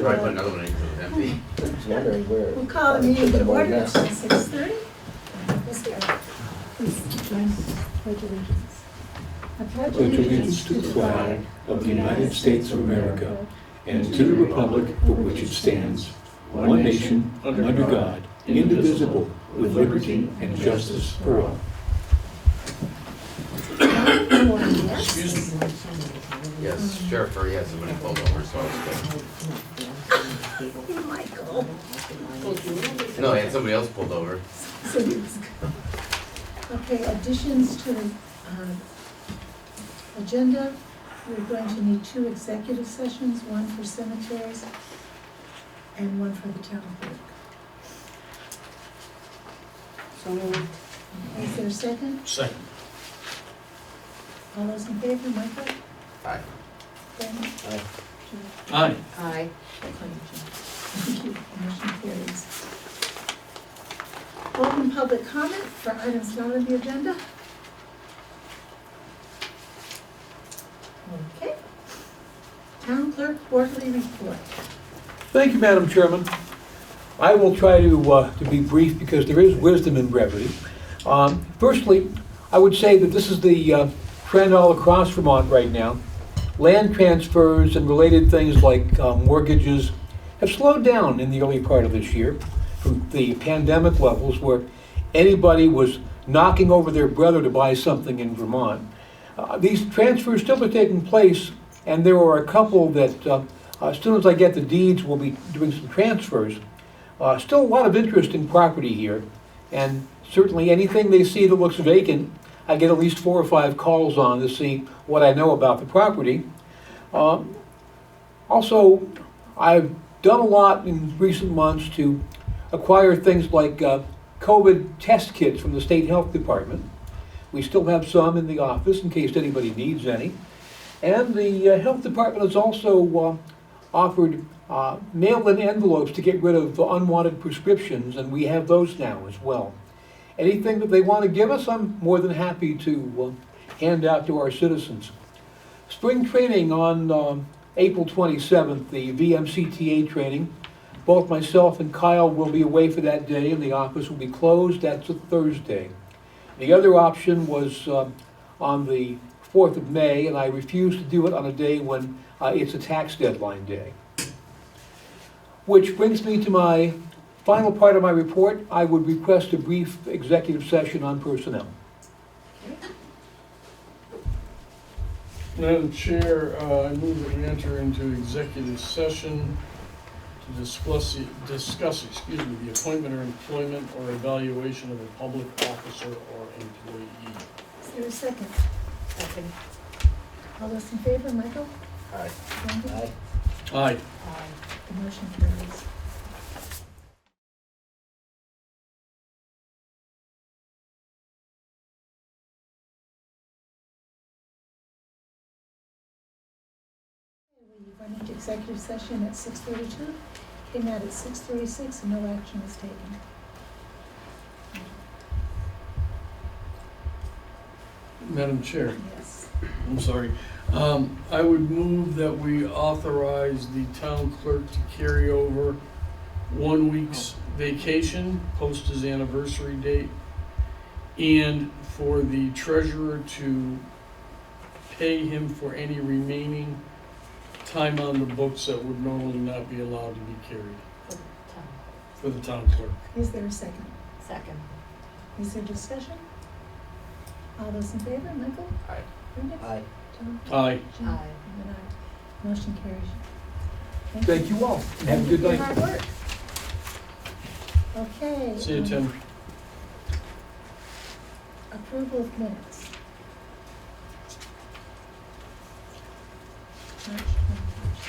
Probably put another one in because it was empty. I was wondering where. We'll call the meeting to order at Yes. 6:30. Let's go. Please join pledge allegiance. I Pledge allegiance to the flag of the United States of America and to the republic for which it stands, one nation, under God, indivisible, with liberty and justice for all. Excuse me. Yes, Sheriff already had somebody pulled over, so I was good. Michael. No, he had somebody else pulled over. So he was good. Okay, additions to the agenda. We're going to need 2 executive sessions, one for cemeteries and one for the town clerk. So moved. Is there a second? Second. All those in favor, Michael? Aye. Ben? Aye. Joe? Aye. Aye. Thank you. Motion carries. Open public comment for items not on the agenda. Okay. Town clerk quarterly report. Thank you, Madam Chairman. I will try to be brief because there is wisdom in brevity. Firstly, I would say that this is the trend all across Vermont right now. Land transfers and related things like mortgages have slowed down in the early part of this year from the pandemic levels where anybody was knocking over their brother to buy something in Vermont. These transfers still are taking place, and there are a couple that as soon as I get the deeds, we'll be doing some transfers. Still a lot of interest in property here, and certainly anything they see that looks vacant, I get at least 4 or 5 calls on to see what I know about the property. Also, I've done a lot in recent months to acquire things like COVID test kits from the State Health Department. We still have some in the office in case anybody needs any. And the Health Department has also offered mail-in envelopes to get rid of unwanted prescriptions, and we have those now as well. Anything that they want to give us, I'm more than happy to hand out to our citizens. Spring training on April 27th, the VMCTA training. Both myself and Kyle will be away for that day, and the office will be closed. That's a Thursday. The other option was on the 4th of May, and I refused to do it on a day when it's a tax deadline day. Which brings me to my final part of my report. I would request a brief executive session on personnel. Madam Chair, I move that we enter into executive session to discuss the appointment or employment or evaluation of a public officer or employee. Is there a second? Second. All those in favor, Michael? Aye. Randy? Aye. Aye. The motion carries. We went into executive session at 6:32, came out at 6:36, and no action was taken. Madam Chair, Yes. I'm sorry. I would move that we authorize the town clerk to carry over 1 week's vacation, post his anniversary date, and for the treasurer to pay him for any remaining time on the books that would normally not be allowed to be carried for the town clerk. Is there a second? Second. Is there discussion? All those in favor, Michael? Aye. Brenda? Aye. Tom? Aye. Jean? Aye. And an aye. Motion carries. Thank you all, and have a good Thank you night. for your hard work. Okay. See you, Tim. Approval of minutes. March 21st.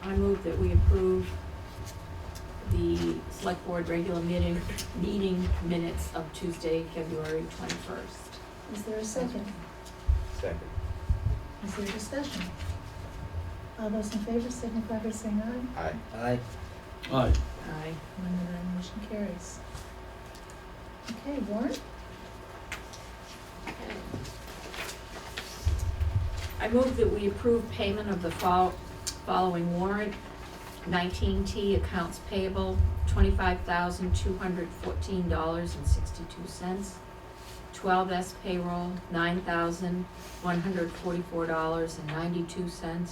I move that we approve the select board regular meeting minutes of Tuesday, February 21st. Is there a second? Second. Is there discussion? All those in favor signify by saying aye. Aye. Aye. Aye. Aye. 1 and 9, motion carries. Okay, Warrant? I move that we approve payment of the following warrant: 19T accounts payable, $25,214.62. 12S payroll, $9,144.92.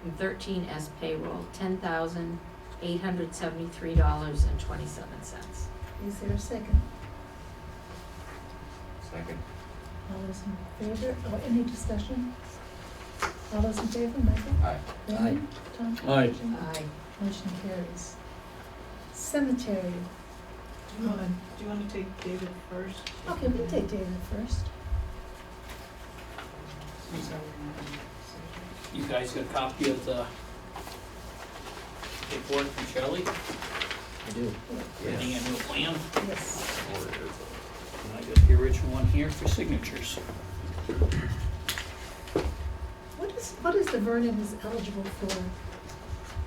And 13S payroll, $10,873.27. Is there a second? Second. All those in favor, or any discussion? All those in favor, Michael? Aye. Vernon? Tom? Aye. Jim? Aye. Motion carries. Cemetery. Do you wanna take David first? Okay, we'll take David first. You guys got a copy of the report from Shelley? I do. Getting a new plan? Yes. And I got the original one here for signatures. What is the Vernon is eligible for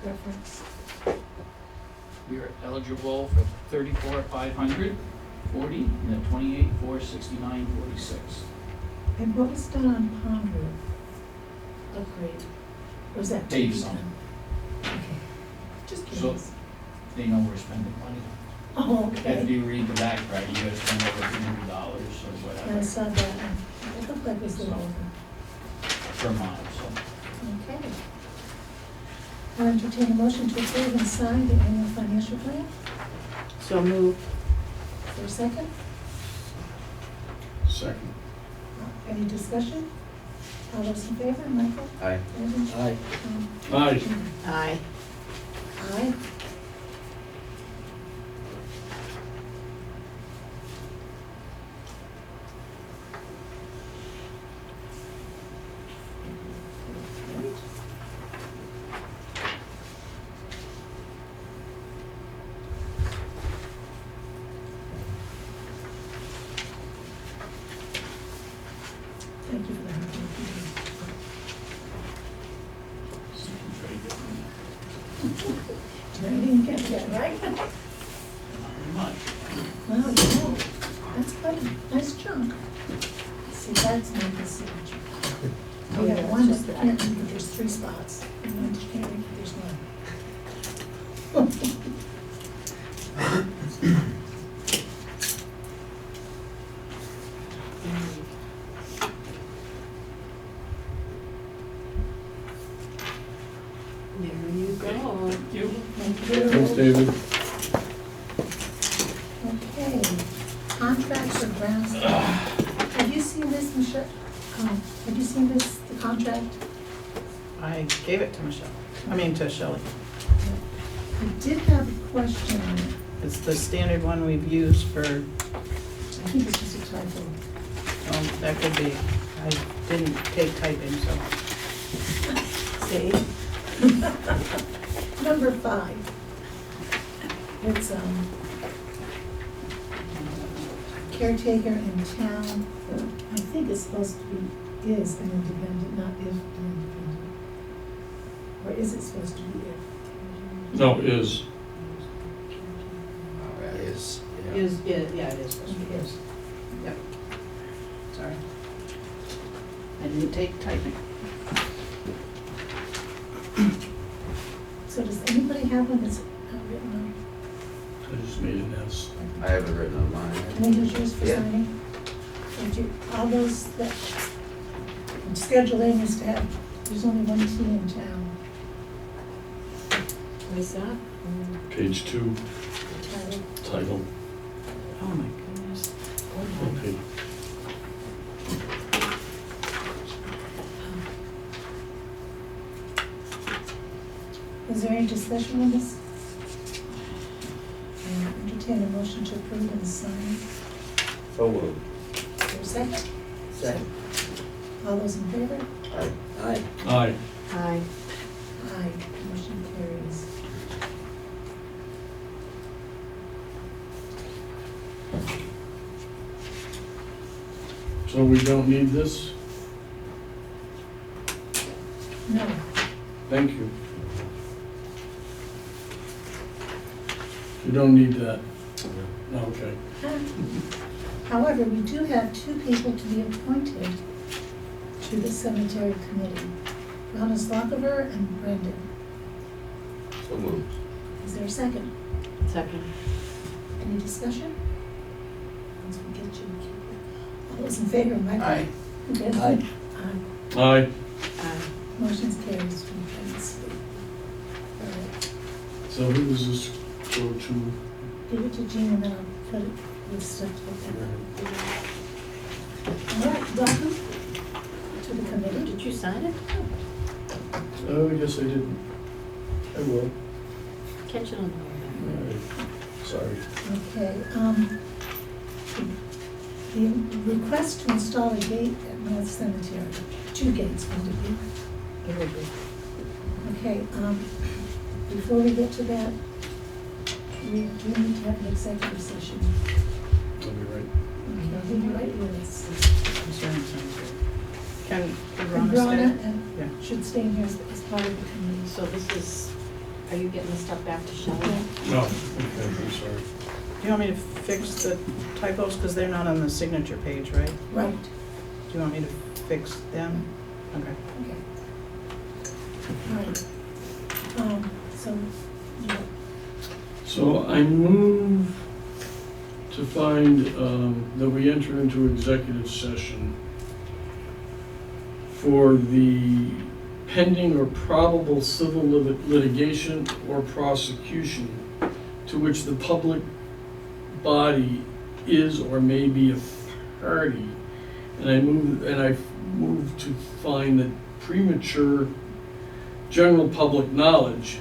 reference? You're eligible for 34,540, and then 28,469.46. And what was done on Pond Road? Upgrade? Or was that? to be Pave some. done? Okay. Just So- curious. They know we're spending money. Oh, If okay. you read the back, right, you gotta spend over $300 or Yeah, I whatever saw that one. It looked like it was a little over. per mile, so. Okay. I'll entertain a motion to approve and sign the annual financial plan. So moved. Is there a second? Second. Any discussion? All those in favor, Michael? Aye. Vernon? Aye. Tom? Aye. Jim? Aye. Aye. Thank you for that. I didn't get that, right? Not very much. Wow, you know, that's quite a nice chunk. See, that's not the signature. We have one that can't read, but there's 3 spots, and one that can't read, but there's none. There you go. Thank you. Thank you. Thanks, David. Okay, contract for groundskeeping. Have you seen this, Michelle? Have you seen this, the contract? I gave it to Michelle, to Shelley. I did have a question on it. It's the standard one we've used for, I think it's just a typo. that could be, I didn't take typing, so. See? Number 5. It's, caretaker in town, I think it's supposed to be is an independent, not if an independent. Or is it supposed to be if? No, is. Is. Yeah, it is supposed to be is. Yep. Sorry. I didn't take typing. So does anybody have one that's written on? I just made an S. I have it written on mine. Can I use yours for Yeah. signing? Would you, all those that, scheduling is to have, there's only one T in town. What is that? Page 2, Title. title. Oh, my goodness. Okay. Is there any discussion on this? Entertain a motion to approve and sign. So moved. Is there a second? Second. All those in favor? Aye. Aye. Aye. Aye. Aye, motion carries. So we don't need this? No, Thank you. You don't need that? Okay. however, we do have 2 people to be appointed to the cemetery committee, Zlochiver and Brendan. So moved. Is there a second? Second. Any discussion? Once we get you, keep it. All those in favor, Michael? Aye. Okay. Aye. Aye. Aye. Aye. Motion's carries unanimously. All right, So who does this go to? give it to Jean and then I'll put it with stuff like that. All right, welcome to the committee. Did you sign it? Oh, yes, I didn't. I will. Catch it on the way back. All right. Sorry. Okay, the request to install a gate at North Cemetery, 2 gates, would it be? It would be. Okay, before we get to that, we do need to have an executive session. I'll be right. Okay, who right with us? Insurance sounds good. Can And Bronna Bronna stay? and Yeah. should stay in here as part of the committee. So this is, are you getting the stuff back to Shelley? Yeah. No, okay, I'm sorry. Do you want me to fix the typos, because they're not on the signature page, right? Right, Do you want me to fix them? Okay. okay. All right. So, yeah, So I move to find that we enter into executive session for the pending or probable civil litigation or prosecution to which the public body is or may be a party. And I move to find that premature general public knowledge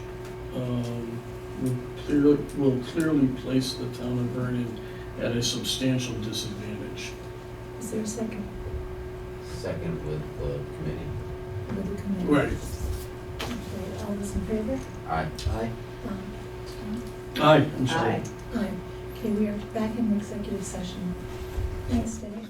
will clearly place the town of Vernon at a substantial disadvantage. is there a second Second with the committee. with the committee? Right. Okay, all those in favor? Aye. Aye. Tom? Aye, I'm sorry. Aye. Aye. Okay, we are back in executive session. Thanks, Dave.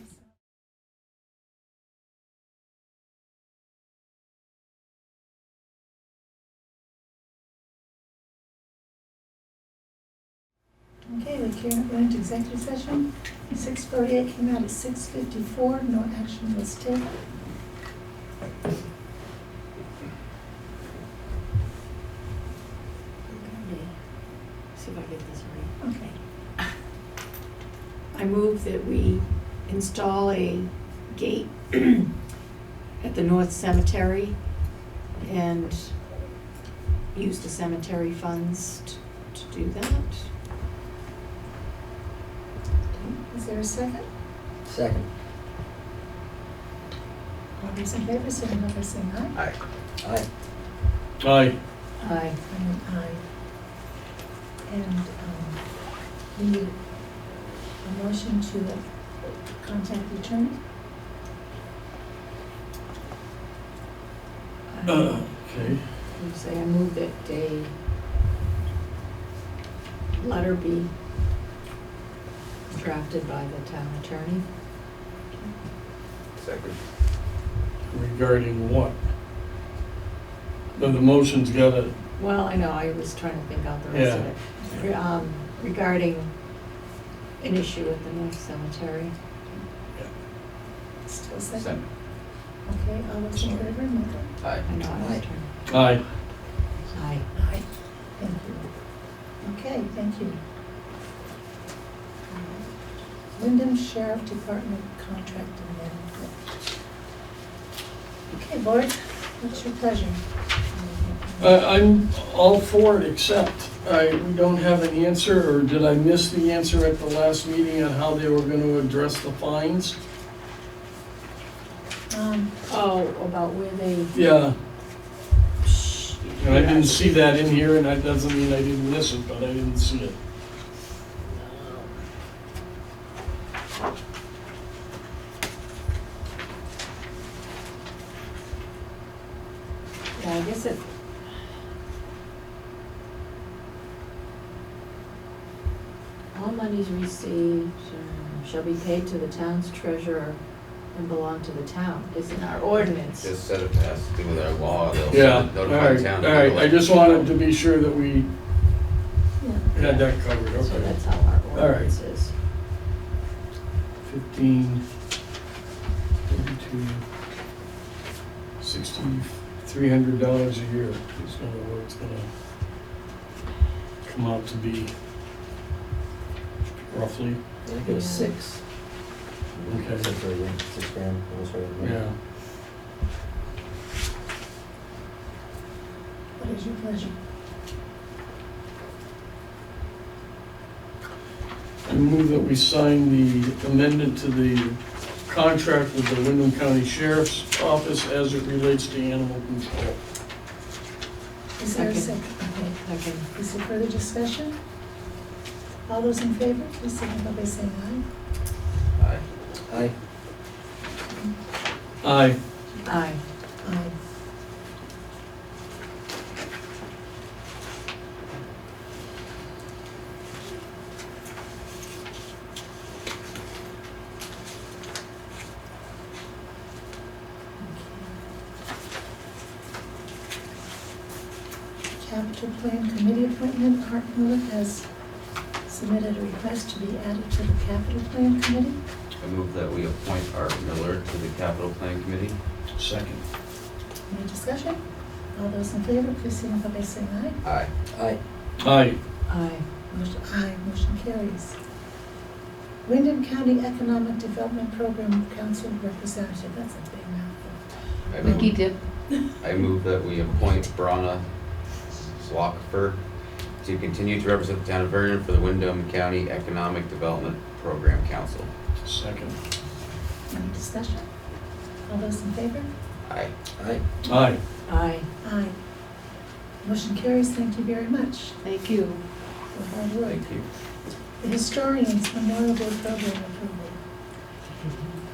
Okay, we went into executive session. 6:48 came out at 6:54. No action was taken. See if I get this right. Okay. I move that we install a gate at the North Cemetery and use the cemetery funds to do that. Is there a second? Second. All those in favor, signify by saying aye. Aye. Aye. Aye. Aye. I'm an aye. And we need a motion to contact the attorney. Okay. You say I move that a letter be drafted by the town attorney. Second. Regarding what? No, the motion's gotta, Well, I know, I was trying to think out the rest of it. Regarding an issue at the North Cemetery. Still second. Second. Okay, all those in favor, Michael? Aye. I know, I was Aye. trying. aye. Aye. Aye. Thank you. Okay, thank you. Windham Sheriff Department contract amendment. Okay, board, what's your pleasure? I'm all for it, except we don't have an answer, or did I miss the answer at the last meeting on how they were gonna address the fines? Oh, about where they. Yeah. And I didn't see that in here, and that doesn't mean I didn't miss it, but I didn't see it. Yeah, I guess it. All monies received shall be paid to the town's treasurer and belong to the town, is in our ordinance. Just said it has to do with our law. They'll Yeah, all notify right, the town. all right. I just wanted to be sure that we Yeah. had that covered, So okay. that's how our right. ordinance is. 15, 32, $6,300 a year is gonna, what it's gonna come out to be roughly? I think it was 6. Okay. 6 grand, 6 grand, almost right. Yeah. What is your pleasure? I move that we sign the amendment to the contract with the Windham County Sheriff's Office as it relates to animal control. Is there a Second. second? Okay. Second. Is there further discussion? All those in favor, please signify by saying aye. Aye. Aye. Aye. Aye. Aye. Capital Plan Committee appointment, Art Miller has submitted a request to be added to the Capital Plan Committee. I move that we appoint Art Miller to the Capital Plan Committee. Second. Any discussion? All those in favor, please signify by saying aye. Aye. Aye. Aye. Aye. Motion carries. Windham County Economic Development Program Council Representative, that's a big mouthful. I Vicky move, Dept. I move that we appoint Bronna Zlochiver to continue to represent the town of Vernon for the Windham County Economic Development Program Council. Second. Any discussion? All those in favor? Aye. Aye. Aye. Aye. Aye. Motion carries, thank you very much Thank you. for hard work. Thank you. The Historians Memorial Day Program approval.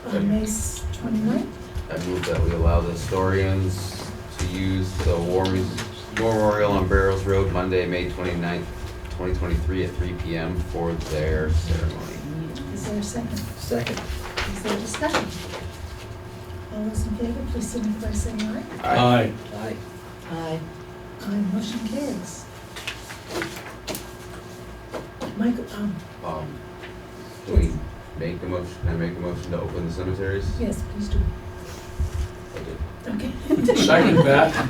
On May 29th, I move that we allow the historians to use the Memorial on Barrows Road Monday, May 29th, 2023 at 3 p.m. for their ceremony. is there a second? Second. Is there discussion? All those in favor, please signify by saying aye. Aye. Aye. Aye. Aye, motion carries. Michael, Do we make a motion, can I make a motion to open the cemeteries? yes, please do. I did. Okay. Second that.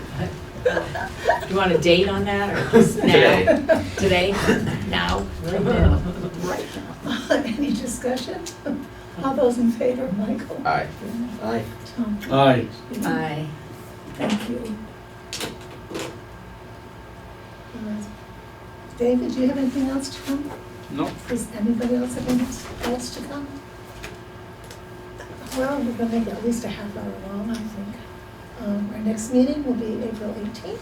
Do you want a date on that, or just now? Today. Today? Now? Right now. Right now. Any discussion? All those in favor, Michael? Aye. Aye. Tom? Aye. Aye. Thank you. David, do you have anything else to come? No. Does anybody else have anything else to come? Well, we're gonna make it at least a half hour long, I think. Our next meeting will be April 18th.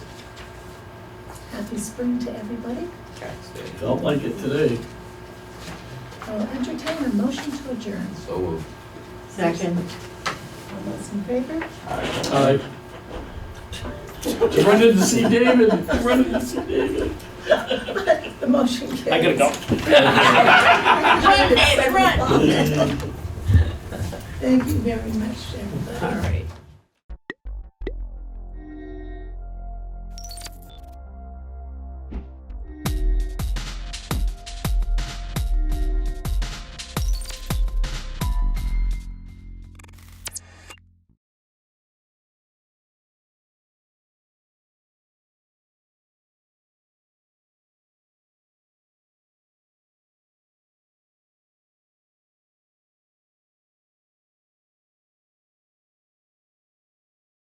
Happy spring to everybody. Tax day. Felt like it today. I'll entertain a motion to adjourn. So moved. Second. All those in favor? Aye. Running to see David. Running to see David. The motion carries. I gotta go. Run, David, run! Thank you very much, everybody. All right.